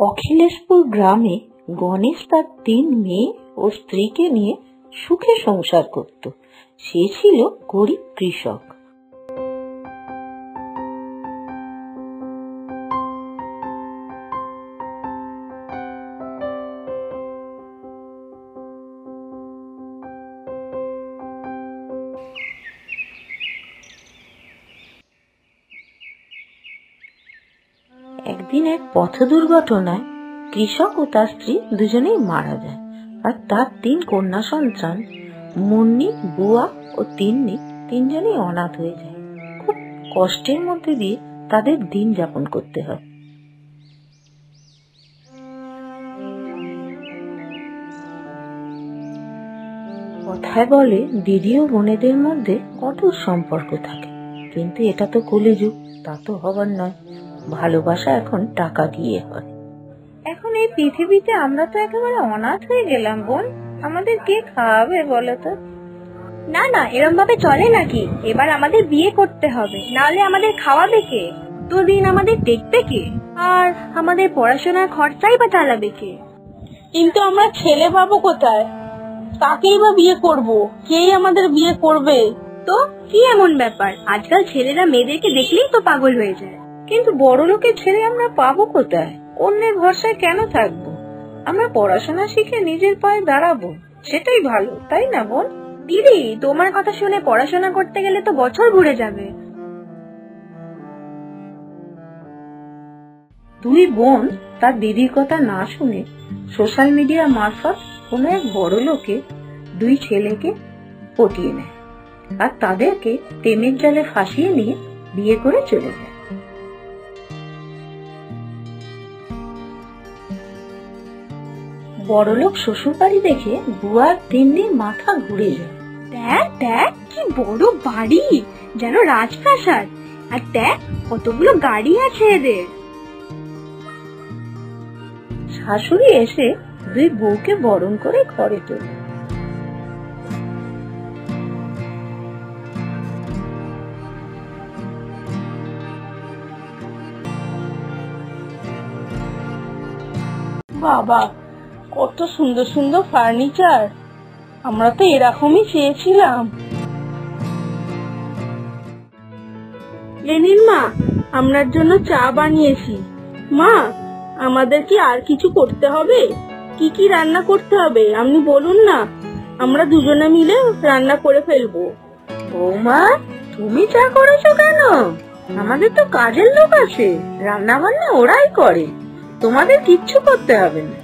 অখিলেশপুর গ্রামে গণেশ তার 3 মেয়ে ও স্ত্রীকে নিয়ে সুখে সংসার করত। সে ছিল গরিব কৃষক। একদিন এক পথ দুর্ঘটনায় কৃষক ও তার স্ত্রী দুজনেই মারা যায়, আর তার 3 কন্যা সন্তান মুন্নি, বুয়া ও তিন্নি তিনজনেই অনাথ হয়ে যায়। খুব কষ্টের মধ্যে দিয়ে তাদের দিন যাপন করতে হয়। কথায় বলে দিদি ও বোনেদের মধ্যে কত সম্পর্ক থাকে, কিন্তু এটা তো কলিযুগ, তা তো হবার নয়। ভালোবাসা এখন টাকা দিয়ে হয়। এখন এই পৃথিবীতে আমরা তো একেবারে অনাথ হয়ে গেলাম বোন, আমাদের কে খাওয়াবে বলো তো? না না, এরম ভাবে চলে নাকি? এবার আমাদের বিয়ে করতে হবে, নাহলে আমাদের খাওয়াবে কে? দুদিন আমাদের দেখবে কে? আর আমাদের পড়াশোনার খরচাই বা চালাবে কে? কিন্তু আমরা ছেলে পাবো কোথায়? কাকেই বা বিয়ে করব? কেই আমাদের বিয়ে করবে? তো কি এমন ব্যাপার, আজকাল ছেলেরা মেয়েদেরকে দেখলেই তো পাগল হয়ে যায়। কিন্তু বড় লোকের ছেলে আমরা পাবো কোথায়? অন্যের ভরসায় কেন থাকবো? আমরা পড়াশোনা শিখে নিজের পায়ে দাঁড়াবো, সেটাই ভালো, তাই না বোন? দিদি, তোমার কথা শুনে পড়াশোনা করতে গেলে তো বছর ঘুরে যাবে। 2 বোন তার দিদির কথা না শুনে সোশ্যাল মিডিয়া মারফত কোনো এক বড় লোকে 2 ছেলেকে পটিয়ে নেয়, আর তাদেরকে প্রেমের জালে ফাঁসিয়ে নিয়ে বিয়ে করে চলে যায়। বড়লোক শ্বশুর বাড়ি দেখে বুয়ার তিন্নির মাথা ঘুরে যায়। দেখ দেখ, কি বড় বাড়ি, যেন রাজপ্রাসাদ। আর দেখ কতগুলো গাড়ি আছে এদের। শাশুড়ি এসে 2 বউকে বরণ করে ঘরে তোলে। বাবা, কত সুন্দর সুন্দর ফার্নিচার, আমরা তো এরকমই চেয়েছিলাম। লেনিন মা, আমরার জন্য চা বানিয়েছি। মা, আমাদের কি আর কিছু করতে হবে? কি কি রান্না করতে হবে আপনি বলুন না, আমরা দুজনে মিলে রান্না করে ফেলবো। বৌমা, তুমি চা করেছো কেন? আমাদের তো কাজের লোক আছে, রান্না বান্না ওরাই করে, তোমাদের কিচ্ছু করতে হবে না।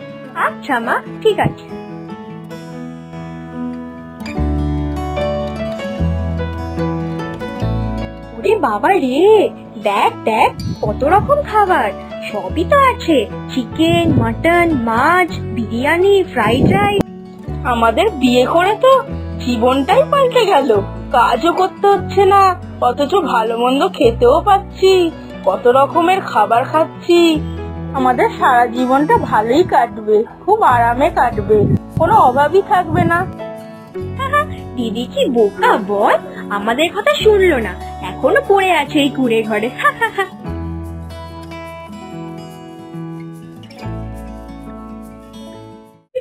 আচ্ছা মা, ঠিক আছে। ওরে বাবা রে, দেখ দেখ কত রকম খাবার, সবই তো আছে। চিকেন, মটন, মাছ, বিরিয়ানি, ফ্রাইড রাইস। আমাদের বিয়ে করে তো জীবনটাই পাল্টে গেল। কাজও করতে হচ্ছে না, অথচ ভালো মন্দ খেতেও পাচ্ছি, কত রকমের খাবার খাচ্ছি। আমাদের সারা জীবনটা ভালোই কাটবে, খুব আরামে কাটবে, কোনো অভাবই থাকবে না। দিদি কি বোকা বল, আমাদের কথা শুনলো না, এখনো পড়ে আছে এই কুঁড়ে ঘরে।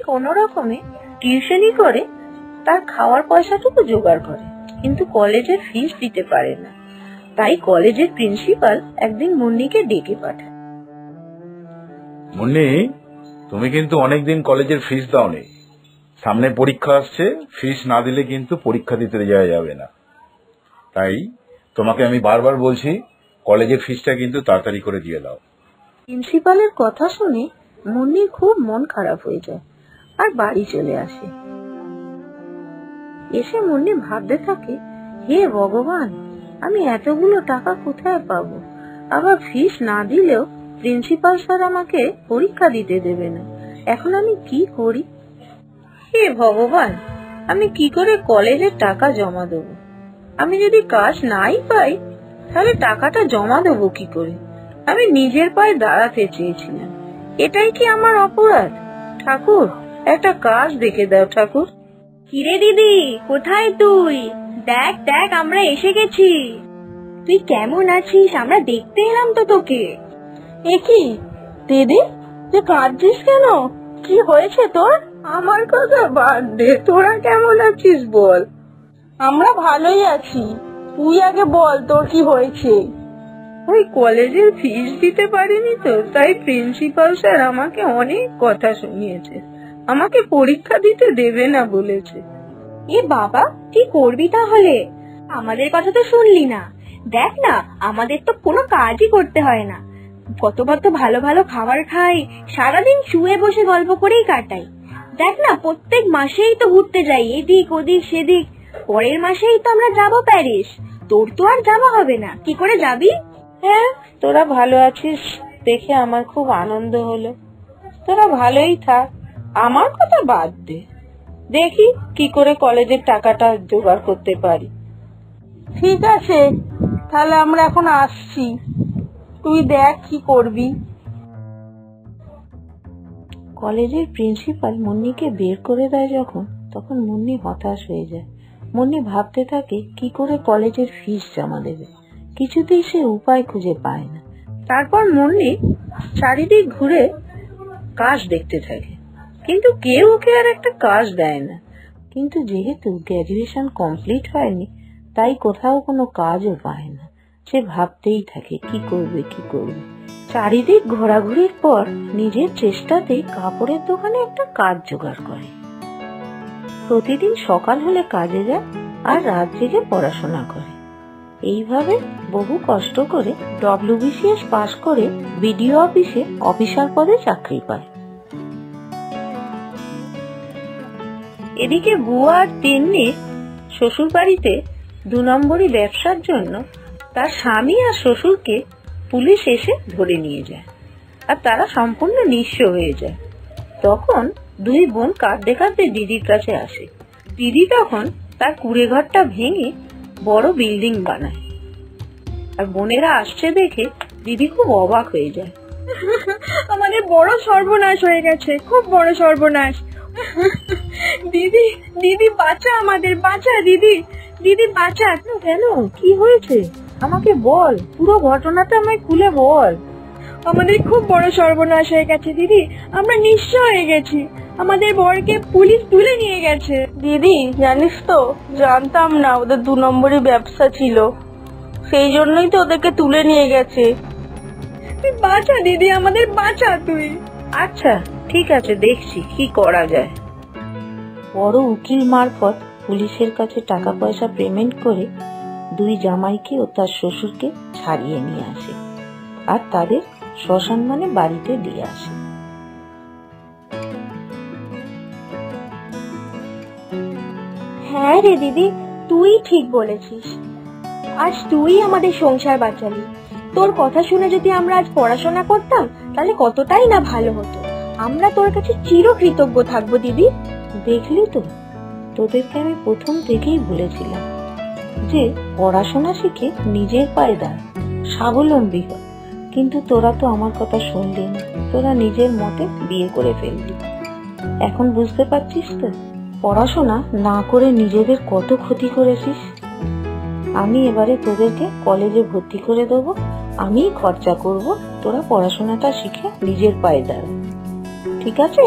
কোনো রকমে টিউশনি করে তার খাওয়ার পয়সাটুকু জোগাড় করে, কিন্তু কলেজের ফিস দিতে পারে না। তাই কলেজের প্রিন্সিপাল একদিন মুন্নিকে ডেকে পাঠায়। মুন্নি, তুমি কিন্তু অনেকদিন কলেজের ফিস দাওনি, সামনে পরীক্ষা আসছে, ফিস না দিলে কিন্তু পরীক্ষা দিতে যাওয়া যাবে না। তাই তোমাকে আমি বারবার বলছি, কলেজের ফিসটা কিন্তু তাড়াতাড়ি করে দিয়ে দাও। প্রিন্সিপালের কথা শুনে মুন্নির খুব মন খারাপ হয়ে যায় আর বাড়ি চলে আসে। এসে মুন্নি ভাবতে থাকে, হে ভগবান, আমি এতগুলো টাকা কোথায় পাবো? আবার ফিস না দিলেও প্রিন্সিপাল স্যার আমাকে পরীক্ষা দিতে দেবে না। এখন আমি কি করি? হে ভগবান, আমি কি করে কলেজের টাকা জমা দেবো? আমি যদি কাজ নাই পাই তাহলে টাকাটা জমা দেবো কি করে? আমি নিজের পায়ে দাঁড়াতে চেয়েছিলাম, এটাই কি আমার অপরাধ? ঠাকুর, একটা কাজ দেখে দাও ঠাকুর। কিরে দিদি, কোথায় তুই? দেখ দেখ, আমরা এসে গেছি। তুই কেমন আছিস? আমরা দেখতে এলাম তো তোকে। এ কি দিদি, যে কাঁদছিস কেন? কি হয়েছে তোর? আমার কথা বাদ দে, তোরা কেমন আছিস বল? আমরা ভালোই আছি, তুই আগে বল তোর কি হয়েছে। ওই কলেজের ফিস দিতে পারিনি তো, তাই প্রিন্সিপাল স্যার আমাকে অনেক কথা শুনিয়েছে, আমাকে পরীক্ষা দিতে দেবে না বলেছে। এ বাবা, কি করবি তাহলে? আমাদের কথা তো শুনলি না। দেখ না, আমাদের তো কোনো কাজই করতে হয় না, কত কত ভালো ভালো খাবার খাই, সারাদিন শুয়ে বসে গল্প করেই কাটাই। দেখ না, প্রত্যেক মাসেই তো ঘুরতে যাই, এদিক ওদিক সেদিক। পরের মাসেই তো আমরা যাবো প্যারিস। তোর তো আর যাওয়া হবে না, কি করে যাবি? হ্যাঁ, তোরা ভালো আছিস দেখে আমার খুব আনন্দ হলো। তোরা ভালোই থাক, আমার কথা বাদ দে, দেখি কি করে কলেজের টাকাটা জোগাড় করতে পারি। ঠিক আছে, তাহলে আমরা এখন আসছি, তুই দেখ কি করবি। কলেজের প্রিন্সিপাল মুন্নিকে বের করে দেয় যখন, তখন মুন্নি হতাশ হয়ে যায়। মুন্নি ভাবতে থাকে কি করে কলেজের ফিস জমা দেবে, কিছুতেই সে উপায় খুঁজে পায় না। তারপর মুন্নি চারিদিক ঘুরে কাজ দেখতে থাকে, কিন্তু কেউ ওকে আর একটা কাজ দেয় না। কিন্তু যেহেতু গ্র্যাজুয়েশন কমপ্লিট হয়নি, তাই কোথাও কোনো কাজও পায় না। সে ভাবতেই থাকে কি করবে কি করবে। চারিদিক ঘোরাঘুরির পর নিজের চেষ্টাতেই কাপড়ের দোকানে একটা কাজ জোগাড় করে। প্রতিদিন সকাল হলে কাজে যায় আর রাত জেগে পড়াশোনা করে। এইভাবে বহু কষ্ট করে WBCS পাস করে বিডিও অফিসে অফিসার পদে চাকরি পায়। এদিকে বুয়া আর তিন্নি শ্বশুর বাড়িতে 2 নম্বরই ব্যবসার জন্য তার স্বামী আর শ্বশুরকে পুলিশ এসে ধরে নিয়ে যায়, আর তারা সম্পূর্ণ নিঃস্ব হয়ে যায়। তখন 2 বোন কাঁদতে কাঁদতে দিদির কাছে আসে। দিদি তখন তার কুড়ে ঘরটা ভেঙে বড় বিল্ডিং বানায়, আর বোনেরা আসছে দেখে দিদি খুব অবাক হয়ে যায়। আমাদের বড় সর্বনাশ হয়ে গেছে, খুব বড় সর্বনাশ। দিদি, দিদি বাঁচা, আমাদের বাঁচা, দিদি, দিদি বাঁচা। কেন, কি হয়েছে আমাকে বল, পুরো ঘটনাটা আমায় খুলে বল। আমাদের খুব বড় সর্বনাশ হয়ে গেছে দিদি, আমরা নিঃস্ব হয়ে গেছি, আমাদের বরকে পুলিশ তুলে নিয়ে গেছে। দিদি জানিস তো, জানতাম না ওদের 2 নম্বরই ব্যবসা ছিল, সেই জন্যই তো ওদেরকে তুলে নিয়ে গেছে। তুই বাঁচা দিদি, আমাদের বাঁচা তুই। আচ্ছা ঠিক আছে, দেখছি কি করা যায়। বড় উকিল মারফত পুলিশের কাছে টাকা পয়সা পেমেন্ট করে 2 জামাইকে ও তার শ্বশুরকে ছাড়িয়ে নিয়ে আসে, আর তাদের সসম্মানে বাড়িতে দিয়ে আসে। হ্যাঁ রে দিদি, তুই ঠিক বলেছিস, আজ তুই আমাদের সংসার বাঁচালি। তোর কথা শুনে যদি আমরা আজ পড়াশোনা করতাম, তাহলে কতটাই না ভালো হতো। আমরা তোর কাছে চিরকৃতজ্ঞ থাকবো দিদি। দেখলি তো, তোদেরকে আমি প্রথম থেকেই বলেছিলাম যে পড়াশোনা শিখে নিজের পায়ে দাঁড়া, স্বাবলম্বী হ, কিন্তু তোরা তো আমার কথা শুনলি না, তোরা নিজের মতে বিয়ে করে ফেললি। এখন বুঝতে পারছিস তো পড়াশোনা না করে নিজেদের কত ক্ষতি করেছিস। আমি এবারে তোদেরকে কলেজে ভর্তি করে দেবো, আমিই খরচা করব, তোরা পড়াশোনাটা শিখে নিজের পায়ে দাঁড়া, ঠিক আছে?